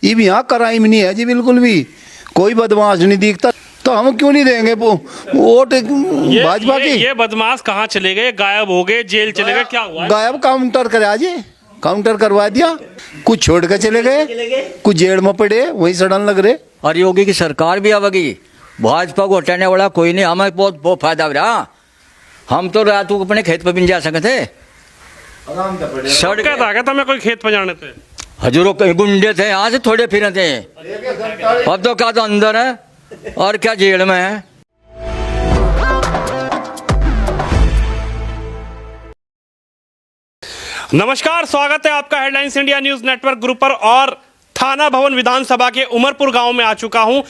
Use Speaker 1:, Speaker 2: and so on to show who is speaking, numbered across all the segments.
Speaker 1: ये भी यहाँ क्राइम नहीं है जी, बिल्कुल भी कोई बदमाश नहीं दिखता, तो हम क्यों नहीं देंगे वोट भाजपा की।
Speaker 2: ये बदमाश कहाँ चले गए, गायब हो गए, जेल चले गए, क्या हुआ है?
Speaker 1: गायब काउंटर करा जी, काउंटर करवा दिया, कुछ छोड़ कर चले गए, कुछ जेल में पड़े वही सड़न लग रहे।
Speaker 3: और योगी की सरकार भी आवेगी, भाजपा को हटाने वाला कोई नहीं, हमें बहुत फायदा हो रहा। हम तो रात को अपने खेत पर भी नहीं जा सकते थे, सड़क
Speaker 2: कहता क्या मैं कोई खेत पर जाने थे?
Speaker 3: हजूरों के गुंडे थे, यहाँ से थोड़े फिरे थे। अब तो क्या तो अंदर है और क्या जेल में है।
Speaker 2: नमस्कार, स्वागत है आपका headlines India news network group पर। और थाना भवन विधानसभा के उमरपुर गांव में आ चुका हूं,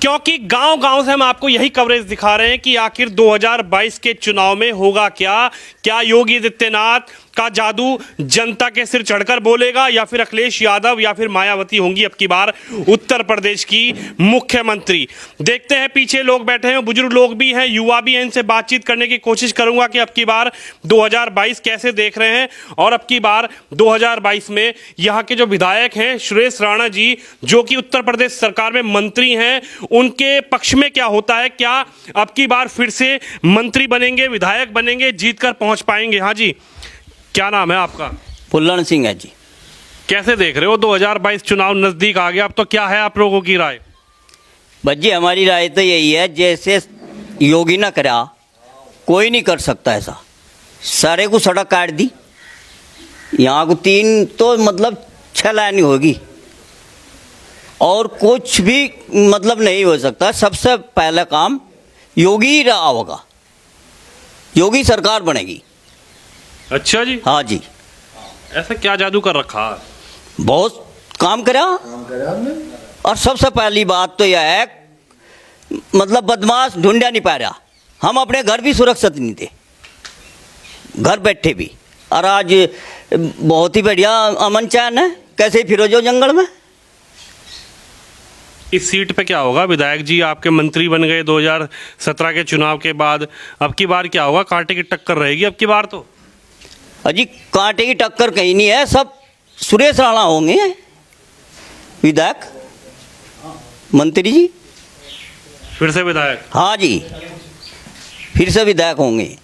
Speaker 2: क्योंकि गांव-गांव से हम आपको यही कवरेज दिखा रहे हैं कि आखिर 2022 के चुनाव में होगा क्या योगी आदित्यनाथ का जादू जनता के सिर चढ़कर बोलेगा, या फिर अखिलेश यादव या फिर मायावती होंगी अब की बार उत्तर प्रदेश की मुख्यमंत्री। देखते हैं, पीछे लोग बैठे हैं, बुजुर्ग लोग भी हैं, युवा भी हैं, इनसे बातचीत करने की कोशिश करूंगा कि अब की बार 2022 कैसे देख रहे हैं। और अब की बार 2022 में यहाँ के जो विधायक हैं सुरेश राणा जी, जो कि उत्तर प्रदेश सरकार में मंत्री हैं, उनके पक्ष में क्या होता है, क्या अब की बार फिर से मंत्री बनेंगे, विधायक बनेंगे, जीतकर पहुंच पाएंगे? हाँ जी, क्या नाम है आपका?
Speaker 3: पुल्लन सिंह है जी।
Speaker 2: कैसे देख रहे हो 2022 चुनाव नजदीक आ गया, अब तो क्या है आप लोगों की राय?
Speaker 3: भज्जी हमारी राय तो यही है, जैसे योगी ना करा कोई नहीं कर सकता ऐसा। सारे को सड़क काट दी, यहाँ को 3 तो मतलब 6 लाइन होगी और कुछ भी मतलब नहीं हो सकता। सबसे पहला काम योगी ही रहा होगा, योगी सरकार बनेगी।
Speaker 2: अच्छा जी,
Speaker 3: हाँ जी,
Speaker 2: ऐसा क्या जादू कर रखा है?
Speaker 3: बहुत काम करा। और सबसे पहली बात तो यह है, मतलब बदमाश ढूंढा नहीं पा रहा। हम अपने घर भी सुरक्षित नहीं थे, घर बैठे भी, और आज बहुत ही बढ़िया अमन चैन है। कैसे फिरो जो जंगल में।
Speaker 2: इस सीट पे क्या होगा? विधायक जी आपके मंत्री बन गए 2017 के चुनाव के बाद, अब की बार क्या होगा? कांटे की टक्कर रहेगी अब की बार तो।
Speaker 3: अजी कांटे की टक्कर कहीं नहीं है, सब सुरेश राणा होंगे विधायक मंत्री जी।
Speaker 2: फिर से विधायक?
Speaker 3: हाँ जी, फिर से विधायक होंगे।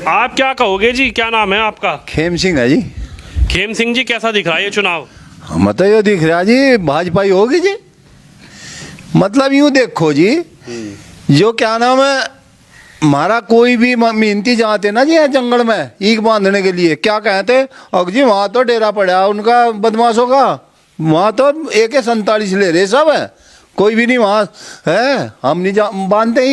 Speaker 2: आप क्या कहोगे जी, क्या नाम है आपका?
Speaker 1: खेम सिंह है जी।
Speaker 2: खेम सिंह जी, कैसा दिख रहा है ये चुनाव?
Speaker 1: हम तो ये दिख रहा जी भाजपा ही होगी जी। मतलब यूँ देखो जी, जो क्या नाम है, हमारा कोई भी मेहनती जाते ना जी जंगल में ईख बांधने के लिए, क्या कहते अब जी वहाँ तो डेरा पड़ा उनका बदमाशों का, वहाँ तो AK-47 ले रहे सब है, कोई भी नहीं वहाँ है। हम नहीं बांधते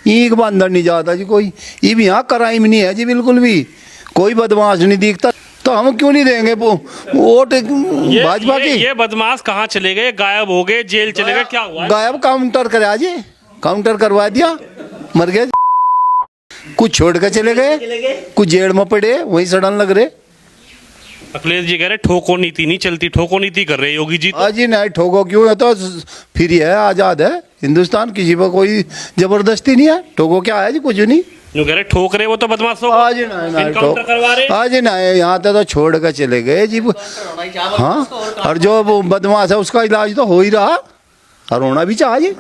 Speaker 1: ईख बांधने नहीं जाता जी कोई। ये भी यहाँ क्राइम नहीं है जी, बिल्कुल भी कोई बदमाश नहीं दिखता, तो हम क्यों नहीं देंगे वोट भाजपा की।
Speaker 2: ये बदमाश कहाँ चले गए, गायब हो गए, जेल चले गए, क्या हुआ?
Speaker 1: गायब काउंटर करा जी, काउंटर करवा दिया, मर गए, कुछ छोड़ कर चले गए, कुछ जेल में पड़े वही सड़न लग रहे।
Speaker 2: अखिलेश जी कह रहे ठोको नीति नहीं चलती, ठोको नीति कर रहे योगी जी।
Speaker 1: आज ही नहीं ठोको क्यों है, तो फ्री है, आजाद है हिंदुस्तान, किसी पर कोई जबरदस्ती नहीं है। ठोको क्या है जी, कुछ नहीं।
Speaker 2: जो कह रहे ठोक रहे वो तो बदमाशों को
Speaker 1: आज ही नहीं
Speaker 2: एनकाउंटर करवा रहे।
Speaker 1: आज ही नहीं, यहाँ तो छोड़ कर चले गए जी। हाँ, और जो बदमाश है उसका इलाज तो हो ही रहा और होना भी चाहिए,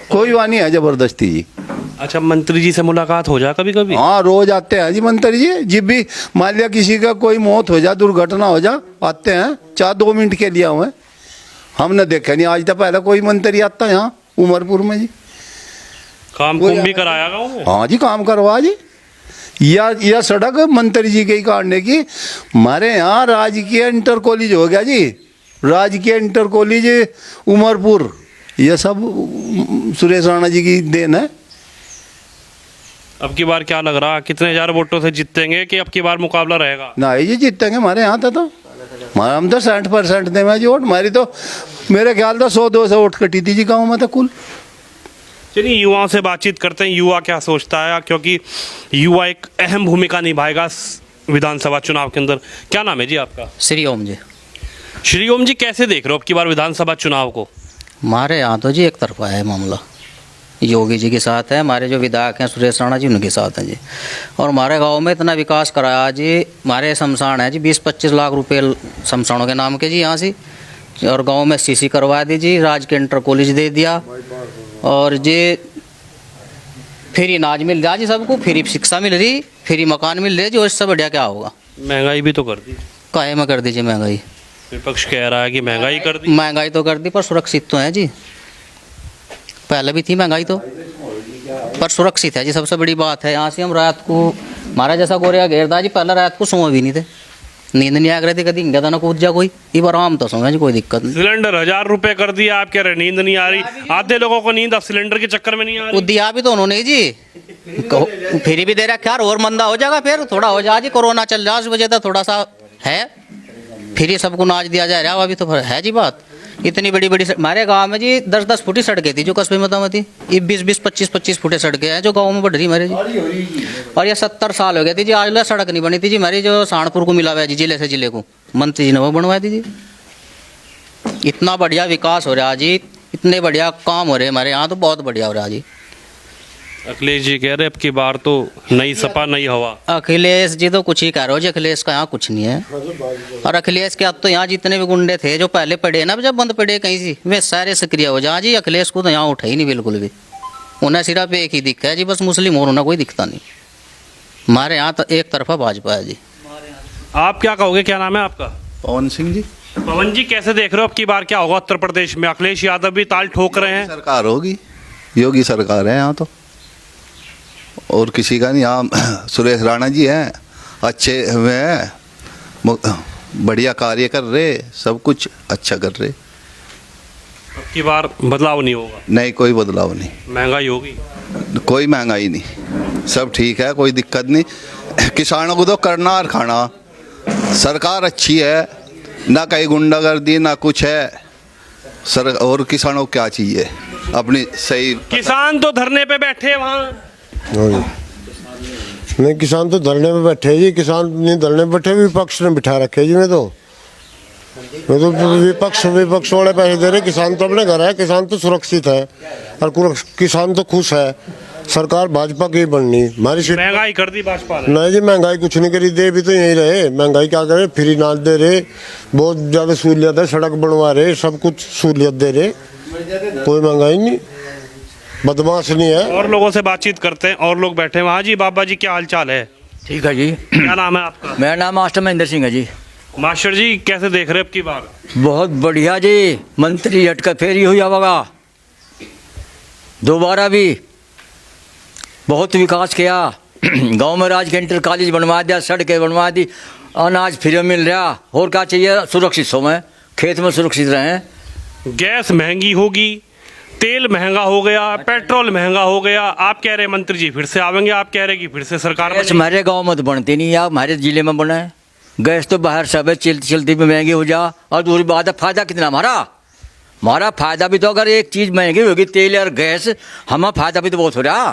Speaker 1: कोई वानी है जबरदस्ती जी।
Speaker 2: अच्छा, मंत्री जी से मुलाकात हो जाए कभी कभी?
Speaker 1: हाँ, रोज आते हैं जी मंत्री जी। जब भी मान लिया किसी का कोई मौत हो जा, दुर्घटना हो जा, आते हैं, चाहे 2 मिनट के लिए हुए। हमने देखा नहीं आज तक पहले कोई मंत्री आता यहाँ उमरपुर में जी।
Speaker 2: काम कुम भी कराया गाँव में?
Speaker 1: हाँ जी, काम करवा जी। या सड़क मंत्री जी के ही काटने की। हमारे यहाँ राजकीय इंटर कॉलेज हो गया जी, राजकीय इंटर कॉलेज उमरपुर, यह सब सुरेश राणा जी की देन है।
Speaker 2: अब की बार क्या लग रहा, कितने हजार वोटों से जीतेंगे, कि अब की बार मुकाबला रहेगा?
Speaker 1: ना जी जीतेंगे हमारे यहाँ तो हम तो 60% देंगे जी वोट। हमारी तो मेरे ख्याल तो 100-200 वोट कटी थी जी गाँव में तो कुल।
Speaker 2: चलिए, युवाओं से बातचीत करते हैं, युवा क्या सोचता है, क्योंकि युवा एक अहम भूमिका निभाएगा विधानसभा चुनाव के अंदर। क्या नाम है जी आपका?
Speaker 4: श्री ओम जी।
Speaker 2: श्री ओम जी, कैसे देख रहे हो अब की बार विधानसभा चुनाव को?
Speaker 4: हमारे यहाँ तो जी एक तरफा है मामला, योगी जी के साथ है, हमारे जो विधायक हैं सुरेश राणा जी उनके साथ हैं जी। और हमारे गांव में इतना विकास कराया जी, हमारे शमशान है जी 20-25 लाख रुपए शमशानों के नाम के जी यहाँ से। और गांव में सीसी करवा दी जी, राज के इंटर कॉलेज दे दिया, और ये फ्री अनाज मिल रहा जी सबको, फ्री शिक्षा मिल रही, फ्री मकान मिल रहे जी, और इससे बढ़िया क्या होगा।
Speaker 2: महंगाई भी तो कर दी,
Speaker 4: काहे में कर दीजिए महंगाई?
Speaker 2: विपक्ष कह रहा है कि महंगाई कर दी।
Speaker 4: महंगाई तो कर दी पर सुरक्षित तो है जी, पहले भी थी महंगाई तो, पर सुरक्षित है जी, सबसे बड़ी बात है। यहाँ से हम रात को, हमारा जैसा गोरिया घेरदा जी, पहले रात को सोए भी नहीं थे, नींद नहीं आ रही थी, कभी इंगा ना कूद जा कोई, ये बार आराम तो सोए जी, कोई दिक्कत नहीं।
Speaker 2: सिलेंडर 1000 रुपए कर दिया, आप कह रहे नींद नहीं आ रही। आधे लोगों को नींद अब सिलेंडर के चक्कर में नहीं आ
Speaker 4: वो
Speaker 2: रही।
Speaker 4: दिया भी तो उन्होंने ही जी, फ्री भी दे रखा यार, और मंदा हो जाएगा फिर, थोड़ा हो जाए जी, कोरोना चल रहा है उस वजह से थोड़ा सा है, फ्री सबको नाच दिया जा रहा है, अभी तो है जी बात। इतनी बड़ी बड़ी हमारे गांव में जी 10-10 फुटी सड़कें थी जो कस्बे में थी, ये 20-20, 25-25 फुटे सड़कें हैं जो गांव में बढ़ रही हमारे जी, और ये 70 साल हो गए थे जी, आज तक सड़क नहीं बनी थी जी हमारी, जो सहारनपुर को मिला हुआ है जी, जिले से जिले को, मंत्री जी ने वो बनवाई थी जी। इतना बढ़िया विकास हो रहा है जी, इतने बढ़िया काम हो रहे हैं हमारे यहाँ, तो बहुत बढ़िया हो रहा है जी।
Speaker 2: अखिलेश जी कह रहे अब की बार तो नई सपा नई हवा।
Speaker 4: अखिलेश जी तो कुछ ही कह रहे हो जी, अखिलेश का यहाँ कुछ नहीं है, और अखिलेश के अब तो यहाँ जितने भी गुंडे थे जो पहले पड़े ना, जब बंद पड़े कहीं से, वे सारे सक्रिय हो जाए जी। अखिलेश को तो यहाँ उठा ही नहीं बिल्कुल भी, उन्हें सिर्फ एक ही दिखता है जी, बस मुस्लिम और उन्हें कोई दिखता नहीं। हमारे यहाँ तो एक तरफा भाजपा है जी।
Speaker 2: आप क्या कहोगे, क्या नाम है आपका?
Speaker 5: पवन सिंह जी।
Speaker 2: पवन जी कैसे देख रहे हो अब की बार क्या होगा उत्तर प्रदेश में? अखिलेश यादव भी ताल ठोक रहे हैं।
Speaker 5: सरकार होगी, योगी सरकार है यहाँ तो, और किसी का नहीं। यहाँ सुरेश राणा जी हैं, अच्छे हुए हैं, बढ़िया कार्य कर रहे, सब कुछ अच्छा कर रहे।
Speaker 2: अब की बार बदलाव नहीं होगा?
Speaker 5: नहीं, कोई बदलाव नहीं।
Speaker 2: महंगाई होगी?
Speaker 5: कोई महंगाई नहीं, सब ठीक है, कोई दिक्कत नहीं। किसानों को तो करना और खाना, सरकार अच्छी है, ना कहीं गुंडागर्दी ना कुछ है सर, और किसानों को क्या चाहिए अपनी सही।
Speaker 2: किसान तो धरने पे बैठे वहाँ।
Speaker 6: नहीं, किसान तो धरने पे बैठे हैं जी, किसान नहीं धरने पे बैठे, विपक्ष ने बिठा रखे जी। मैं तो विपक्ष वाले पैसे दे रहे, किसान तो अपने घर है, किसान तो सुरक्षित है, और किसान तो खुश है। सरकार भाजपा की बननी, हमारी सीट।
Speaker 2: महंगाई कर दी भाजपा ने?
Speaker 6: नहीं जी, महंगाई कुछ नहीं करी, दे भी तो यही रहे। महंगाई क्या करे, फ्री नाच दे रहे, बहुत ज़्यादा सहूलियत है, सड़क बनवा रहे, सब कुछ सहूलियत दे रहे, कोई महंगाई नहीं, बदमाश नहीं है।
Speaker 2: और लोगों से बातचीत करते हैं, और लोग बैठे हैं वहाँ। जी बाबा जी क्या हाल चाल है?
Speaker 7: ठीक है जी।
Speaker 2: क्या नाम है आपका?
Speaker 7: मेरा नाम मास्टर महेंद्र सिंह है जी।
Speaker 2: मास्टर जी कैसे देख रहे हैं अब की बार?
Speaker 7: बहुत बढ़िया जी, मंत्री हटका फेरी हुई होगा, दोबारा भी बहुत विकास किया। गांव में राज के इंटर कॉलेज बनवा दिया, सड़कें बनवा दी, अनाज फ्री मिल रहा, और क्या चाहिए? सुरक्षित सो में खेत में सुरक्षित रहें।
Speaker 2: गैस महंगी होगी, तेल महंगा हो गया, पेट्रोल महंगा हो गया। आप कह रहे हैं मंत्री जी फिर से आवेंगे, आप कह रहे हैं कि फिर से सरकार
Speaker 7: गैस हमारे गांव में तो बनती नहीं है, हमारे जिले में बना है गैस, तो बाहर सब है, चलती चलती में महंगी हो जा। और दूसरी बात है, फायदा कितना हमारा फायदा भी तो, अगर एक चीज़ महंगी होगी तेल और गैस, हमारा फायदा भी तो बहुत हो रहा।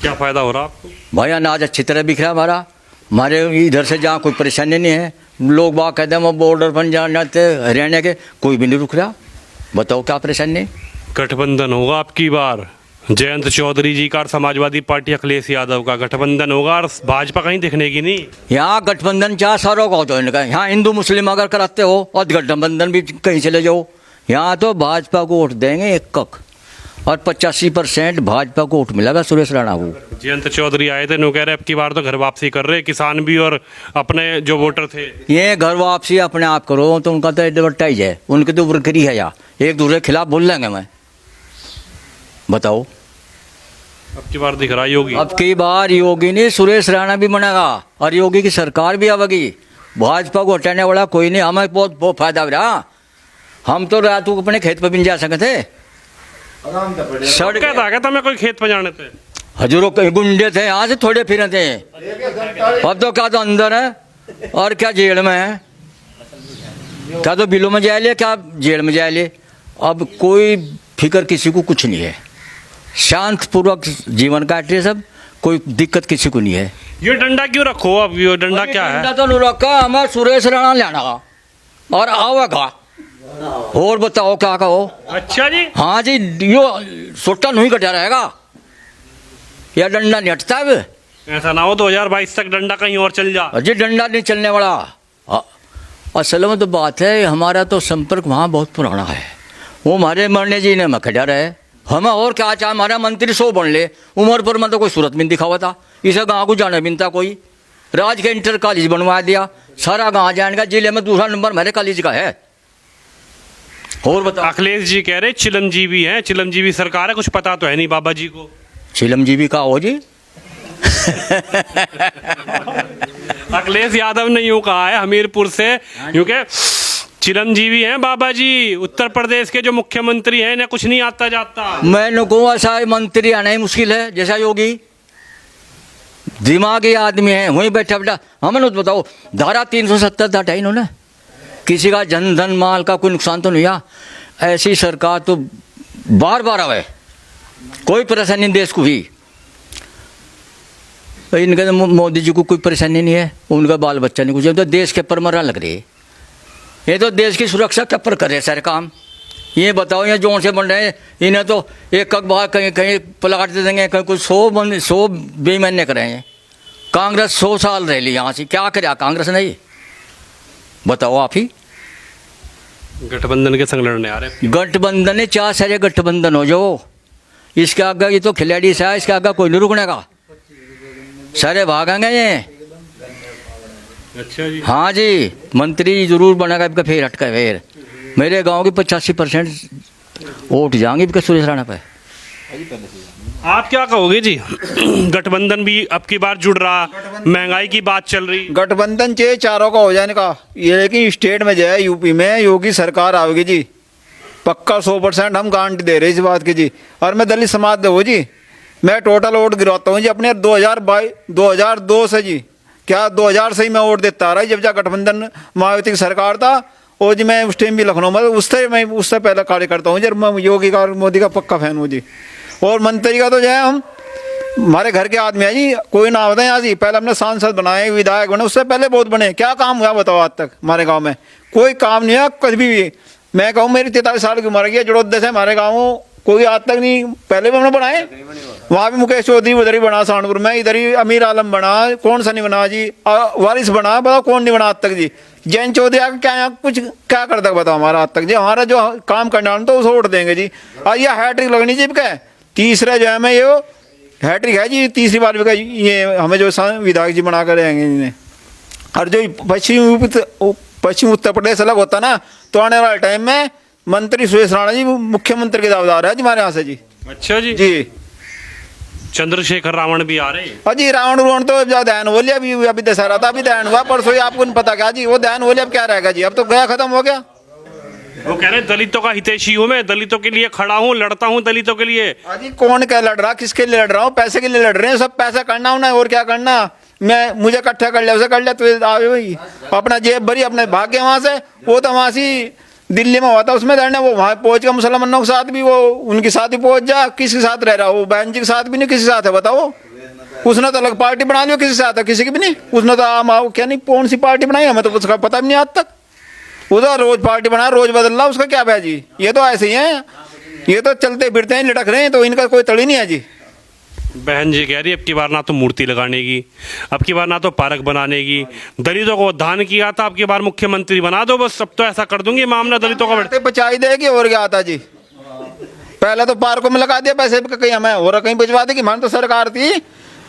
Speaker 2: क्या फायदा हो रहा आपको?
Speaker 7: भाई अनाज अच्छी तरह बिक रहा हमारे इधर से, जहाँ कोई परेशानी नहीं है। लोग बात कहते हैं हम बॉर्डर पर जाते हरियाणा के, कोई भी नहीं रुक रहा। बताओ क्या परेशानी?
Speaker 2: गठबंधन होगा आपकी बार, जयंत चौधरी जी का और समाजवादी पार्टी अखिलेश यादव का गठबंधन होगा, और भाजपा कहीं दिखने की नहीं।
Speaker 7: यहाँ गठबंधन चार सारों का होता है इनका। यहाँ हिंदू मुस्लिम अगर कराते हो और गठबंधन भी कहीं चले जाओ, यहाँ तो भाजपा को वोट देंगे एक, और 85% भाजपा को वोट मिलेगा सुरेश राणा को।
Speaker 2: जयंत चौधरी आए थे, नो कह रहे अब की बार तो घर वापसी कर रहे, किसान भी और अपने जो वोटर थे।
Speaker 7: ये घर वापसी अपने आप करो तो उनका तो एडवर्टाइज है, उनकी तो वर्करी है, या एक दूसरे के खिलाफ बोल लेंगे। मैं बताओ,
Speaker 2: अब की बार दिख रहा योगी?
Speaker 7: अब की बार योगी नहीं, सुरेश राणा भी बनेगा, और योगी की सरकार भी आवेगी। भाजपा को हटाने वाला कोई नहीं, हमें बहुत फायदा हो रहा। हम तो रात को अपने खेत पर भी नहीं जा सके थे,
Speaker 2: सड़क था मैं कोई खेत पर जाने थे,
Speaker 7: हजूरों के गुंडे थे, यहाँ से थोड़े फिरे थे। अब तो क्या तो अंदर है और क्या जेल में है, क्या तो बिलों में जाए ले, क्या जेल में जाए ले। अब कोई फिक्र किसी को कुछ नहीं है, शांत पूर्वक जीवन काट रहे सब, कोई दिक्कत किसी को नहीं है।
Speaker 2: ये डंडा क्यों रखो? अब ये डंडा क्या है?
Speaker 7: डंडा तो नहीं रखा, हमें सुरेश राणा लेना और आवेगा। और बताओ क्या कहो?
Speaker 2: अच्छा जी।
Speaker 7: हाँ जी, यो सोटा नहीं कटा रहेगा, या डंडा नहीं हटता है।
Speaker 2: ऐसा ना हो 2022 तक डंडा कहीं और चल जा।
Speaker 7: जी डंडा नहीं चलने वाला। असल में तो बात है हमारा तो संपर्क वहाँ बहुत पुराना है। वो हमारे मरने जी ने मखड़ा रहे, हमें और क्या चाहे हमारा मंत्री 100 बन ले, उमरपुर में तो कोई सूरत भी नहीं दिखावा था, इसे गाँव को जाना भी नहीं था कोई। राज के इंटर कॉलेज बनवा दिया, सारा गाँव जाएगा, जिले में दूसरा नंबर मेरे कॉलेज का है। और बता,
Speaker 2: अखिलेश जी कह रहे चिरंजीवी हैं, चिरंजीवी सरकार है, कुछ पता तो है नहीं बाबा जी को।
Speaker 7: चिलमजीवी का हो जी।
Speaker 2: अखिलेश यादव ने यूं कहा है हमीरपुर से, क्योंकि चिरंजीवी हैं बाबा जी, उत्तर प्रदेश के जो मुख्यमंत्री हैं, इन्हें कुछ नहीं आता जाता।
Speaker 7: मैंने को ऐसा मंत्री आना ही मुश्किल है जैसा योगी, दिमागी आदमी है, वहीं बैठा बैठा। हमें तो बताओ, धारा 370 हटा इन्होंने, किसी का जन धन माल का कोई नुकसान तो नहीं हुआ। ऐसी सरकार तो बार बार आवे, कोई परेशानी नहीं देश को भी। इनका तो मोदी जी को कोई परेशानी नहीं है, उनका बाल बच्चा नहीं, कुछ तो देश के पर मरना लग रही है। ये तो देश की सुरक्षा के पर कर रहे सारे काम। ये बताओ, ये जोन से बन रहे हैं, इन्हें तो एक बार कहीं कहीं प्लाट दे देंगे, कहीं कुछ 100 बेईमानी कर रहे हैं। कांग्रेस 100 साल रह ली यहाँ से, क्या करे कांग्रेस ने, बताओ आप ही।
Speaker 2: गठबंधन के संग लड़ने आ रहे।
Speaker 7: गठबंधन है, 4 सारे गठबंधन हो जो, इसके आगे ये तो खिलाड़ी सा है, इसके आगे कोई नहीं रुकने का, सारे भागेंगे ये।
Speaker 2: अच्छा जी।
Speaker 7: हाँ जी, मंत्री जरूर बनेगा इनका, फिर हटका फिर मेरे गांव की 85% वोट जाएंगे इनका सुरेश राणा पे।
Speaker 2: आप क्या कहोगे जी? गठबंधन भी अब की बार जुड़ रहा, महंगाई की बात चल रही।
Speaker 1: गठबंधन चाहिए चारों का हो जाने का ये, लेकिन स्टेट में जो है यूपी में योगी सरकार आएगी जी, पक्का 100% हम गारंटी दे रहे हैं इस बात की जी। और मैं दलित समाज दे जी, मैं टोटल वोट गिरवाता हूँ जी अपने 2002 से जी, क्या 2000 से ही मैं वोट देता रहा जब जा गठबंधन मायावती की सरकार था। और जी मैं उस टाइम भी लखनऊ में उससे पहले कार्य करता हूँ जी, मैं योगी का और मोदी का पक्का फैन हूँ जी। और मंत्री का तो जो है हम हमारे घर के आदमी है जी, कोई ना बताए आज जी, पहले हमने सांसद बनाए, विधायक बने, उससे पहले बहुत बने। क्या काम हुआ बताओ आज तक हमारे गाँव में? कोई काम नहीं है कभी भी। मैं कहूँ मेरी 43 साल की उम्र गई है, जड़ोदे से हमारे गाँव कोई आज तक नहीं। पहले भी हमने बनाए, वहाँ भी मुकेश चौधरी उधर ही बना सहारनपुर में, इधर ही अमीर आलम बना, कौन सा नहीं बना जी, वारिस बना, बताओ कौन नहीं बना आज तक जी। जैन चौधरी आके क्या कुछ क्या करता बताओ हमारा आज तक जी। हमारा जो काम करना तो उसे वोट देंगे जी। और यह हैट्रिक लगनी जी, क्या तीसरा जो है मैं ये हैट्रिक है जी, तीसरी बार भी ये हमें जो विधायक जी बना कर रहेंगे इन्हें। और जो पश्चिम उत्तर प्रदेश अलग होता ना, तो आने वाले टाइम में मंत्री सुरेश राणा जी मुख्यमंत्री के दावेदार है जी हमारे यहाँ से जी।
Speaker 2: अच्छा जी।
Speaker 1: जी
Speaker 2: चंद्रशेखर रावण भी आ रहे हैं।
Speaker 1: अजी रावण तो दहन हो लिया, अभी दशहरा था, अभी दहन हुआ परसों ही, आपको नहीं पता क्या जी? वो दहन हो लिया, अब क्या रहेगा जी? अब तो गया खत्म हो गया।
Speaker 2: वो कह रहे दलितों का हितैषी हूँ मैं, दलितों के लिए खड़ा हूँ, लड़ता हूँ दलितों के लिए।
Speaker 1: अजी कौन क्या लड़ रहा, किसके लिए लड़ रहा हूँ? पैसे के लिए लड़ रहे हैं, सब पैसा करना होना और क्या करना। मैं मुझे इकट्ठा कर लिया, उसे कर लिया, तो आवे भाई अपना जेब भरी, अपने भाग गए वहाँ से। वो तो वहाँ से दिल्ली में हुआ था, उसमें रहने वो वहाँ पहुँच गया मुसलमानों के साथ भी, वो उनके साथ ही पहुँच जा। किसके साथ रह रहा? वो बहन जी के साथ भी नहीं, किसी साथ है बताओ? उसने तो अलग पार्टी बना ली, किसी साथ है? किसी की भी नहीं। उसने तो आम क्या नहीं कौन सी पार्टी बनाई, हमें तो उसका पता भी नहीं आज तक। उधर रोज पार्टी बना, रोज बदल रहा, उसका क्या है जी? ये तो ऐसे ही है, ये तो चलते फिरते हैं, लटक रहे हैं, तो इनका कोई तड़ी नहीं है जी।
Speaker 2: बहन जी कह रही है अब की बार ना तो मूर्ति लगाने की, अब की बार ना तो पार्क बनाने की, दलितों को उद्धान किया था, अब की बार मुख्यमंत्री बना दो बस, अब तो ऐसा कर दूंगी मामला दलितों का।
Speaker 1: बढ़ते पचाई देगी और क्या आता जी? पहले तो पार्कों में लगा दिया पैसे, कहीं हमें और कहीं भिजवा देगी। हमारी तो सरकार थी,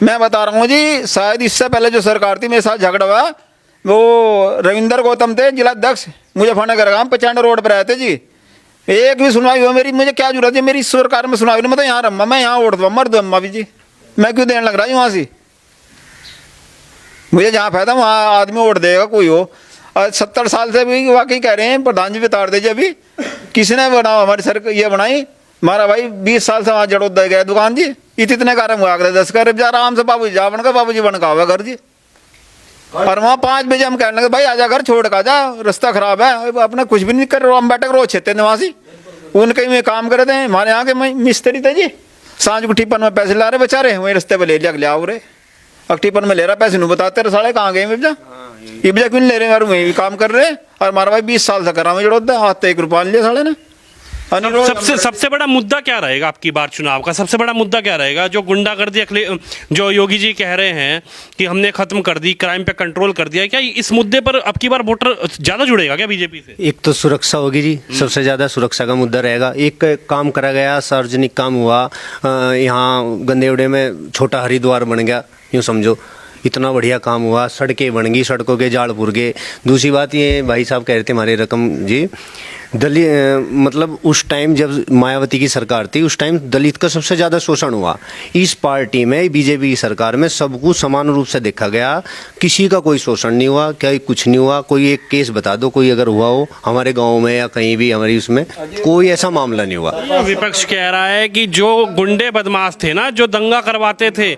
Speaker 1: मैं बता रहा हूँ जी, शायद इससे पहले जो सरकार थी मेरे साथ झगड़ा हुआ, वो रविंदर गौतम थे जिलाध्यक्ष, मुजफ्फरनगर गाँव 95 रोड पर रहते जी। एक भी सुनवाई हुआ मेरी? मुझे क्या जरूरत है मेरी सरकार में सुनवाई? मैं तो यहाँ रहा, मैं यहाँ वोट दूँ, मर दूँ अम्मा भी जी, मैं क्यों देने लग रहा हूँ वहाँ से? मुझे जहाँ फायदा वहाँ आदमी वोट देगा कोई हो। और 70 साल से भी वाकई कह रहे हैं, प्रधान जी बता दीजिए अभी किसी ने बनाओ हमारी सरकार ये बनाई, हमारा भाई 20 साल से वहाँ जड़ोद दे गया दुकान जी, इतने कारण हुआ कर 10 कर जा आराम से बाबू जा बनका, बाबू जी बनका हुआ घर जी। और वहाँ 5 बजे हम कहने लगे भाई आजा घर छोड़ का जा, रास्ता खराब है, अपने कुछ भी नहीं कर रहे, हम बैठक रोज छेते निवासी उनके में काम करते हैं। हमारे यहाँ के मिस्त्री थे जी, सांझ को टिप्पन में पैसे ला रहे बेचारे, वहीं रास्ते पर ले लिया आओ रे, अब टिप्पन में ले रहा पैसे नहीं बताते रहे, साढ़े कहाँ गए इब्जा इब्जा क्यों नहीं ले रहे, वहीं काम कर रहे। और हमारा भाई 20 साल से कर रहा हूँ जड़ोद, हाथ 1 रुपया लिया साढ़े ने।
Speaker 2: सबसे बड़ा मुद्दा क्या रहेगा आपकी बार चुनाव का? सबसे बड़ा मुद्दा क्या रहेगा? जो गुंडागर्दी जो योगी जी कह रहे हैं कि हमने खत्म कर दी, क्राइम पे कंट्रोल कर दिया, क्या इस मुद्दे पर अब की बार वोटर ज्यादा जुड़ेगा क्या बीजेपी से?
Speaker 8: एक तो सुरक्षा होगी जी, सबसे ज़्यादा सुरक्षा का मुद्दा रहेगा। एक काम करा गया, सार्वजनिक काम हुआ, यहाँ गंदेवड़े में छोटा हरिद्वार बन गया, यूँ समझो इतना बढ़िया काम हुआ, सड़कें बन गई, सड़कों के जाड़ पुर गए। दूसरी बात ये भाई साहब कह रहे थे हमारे रकम जी, दलित मतलब उस टाइम जब मायावती की सरकार थी उस टाइम दलित का सबसे ज़्यादा शोषण हुआ। इस पार्टी में बीजेपी की सरकार में सबको समान रूप से देखा गया, किसी का कोई शोषण नहीं हुआ, क्या कुछ नहीं हुआ। कोई एक केस बता दो कोई अगर हुआ हो हमारे गांव में या कहीं भी हमारी उसमें, कोई ऐसा मामला नहीं हुआ।
Speaker 2: विपक्ष कह रहा है कि जो गुंडे बदमाश थे ना, जो दंगा करवाते थे,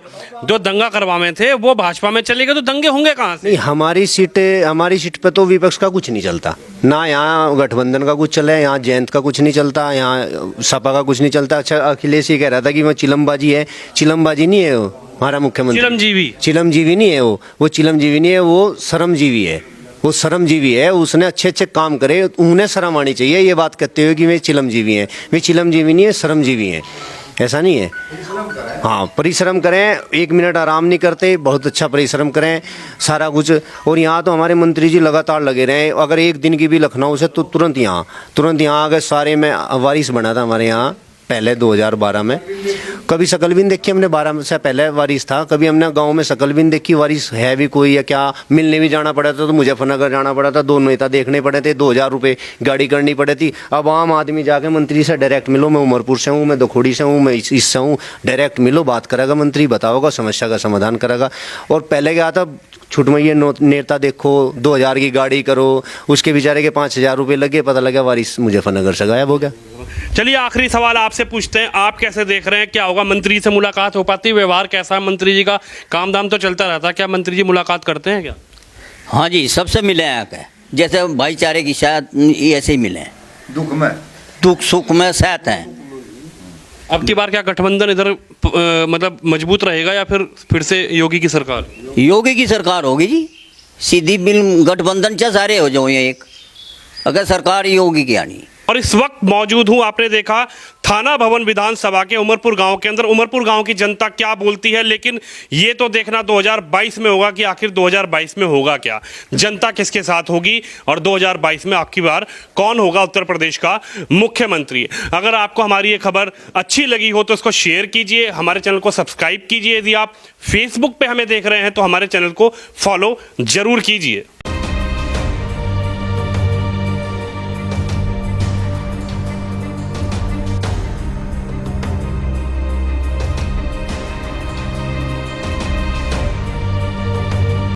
Speaker 2: जो दंगा करवाए थे, वो भाजपा में चले गए, तो दंगे होंगे कहाँ से?
Speaker 8: नहीं, हमारी सीट पे तो विपक्ष का कुछ नहीं चलता ना, यहाँ गठबंधन का कुछ चले, यहाँ जयंत का कुछ नहीं चलता, यहाँ सपा का कुछ नहीं चलता। अच्छा, अखिलेश ये कह रहा था कि वो चिलमबाजी है, चिलमबाजी नहीं है वो हमारा मुख्यमंत्री। चिलमजीवी नहीं है वो चिलमजीवी नहीं है, वो शर्मजीवी है, वो शर्मजीवी है। उसने अच्छे अच्छे काम करे, उन्हें शर्म आनी चाहिए ये बात कहते हुए कि वे चिलमजीवी हैं। वे चिलमजीवी नहीं है, शर्मजीवी हैं, ऐसा नहीं है। हाँ, परिश्रम करें, 1 मिनट आराम नहीं करते, बहुत अच्छा परिश्रम करें सारा कुछ। और यहाँ तो हमारे मंत्री जी लगातार लगे रहे, अगर एक दिन की भी लखनऊ से तो तुरंत यहाँ आ गए सारे। में वारिस बना था हमारे यहाँ पहले 2012 में, कभी शकल भी नहीं देखी हमने। 12 से पहले वारिस था, कभी हमने गांव में शकल भी नहीं देखी, वारिस है भी कोई या क्या। मिलने भी जाना पड़ा था तो मुजफ्फरनगर जाना पड़ा था, 2 नेता देखने पड़े थे, 2000 रुपये गाड़ी करनी पड़ी थी। अब आम आदमी जाके मंत्री से डायरेक्ट मिलो, मैं उमरपुर से हूँ, मैं दखोड़ी से हूँ, मैं इससे हूँ, डायरेक्ट मिलो, बात करेगा मंत्री, बताओगा, समस्या का समाधान करेगा। और पहले क्या था, छुटमैया नेता देखो, 2000 की गाड़ी करो, उसके बेचारे के 5000 रुपये लगे, पता लगा वारिस मुजफ्फरनगर से गायब हो गया।
Speaker 2: चलिए आखिरी सवाल आपसे पूछते हैं, आप कैसे देख रहे हैं, क्या होगा? मंत्री से मुलाकात हो पाती, व्यवहार कैसा है मंत्री जी का? काम दाम तो चलता रहता है, क्या मंत्री जी मुलाकात करते हैं क्या?
Speaker 3: हाँ जी, सबसे मिले हैं आके, जैसे भाईचारे की शायद ऐसे ही मिले हैं, दुख सुख में साथ हैं।
Speaker 2: अब की बार क्या गठबंधन इधर मतलब मजबूत रहेगा या फिर से योगी की सरकार?
Speaker 3: योगी की सरकार होगी जी, सीधी बिल गठबंधन चा सारे हो जाओ एक, अगर सरकार योगी की आनी।
Speaker 2: और इस वक्त मौजूद हूं, आपने देखा थाना भवन विधानसभा के उमरपुर गांव के अंदर। उमरपुर गांव की जनता क्या बोलती है, लेकिन ये तो देखना 2022 में होगा कि आखिर 2022 में होगा क्या, जनता किसके साथ होगी और 2022 में आपकी बार कौन होगा उत्तर प्रदेश का मुख्यमंत्री। अगर आपको हमारी ये खबर अच्छी लगी हो तो इसको शेयर कीजिए, हमारे चैनल को सब्सक्राइब कीजिए। यदि आप फेसबुक पे हमें देख रहे हैं तो हमारे चैनल को फॉलो जरूर कीजिए।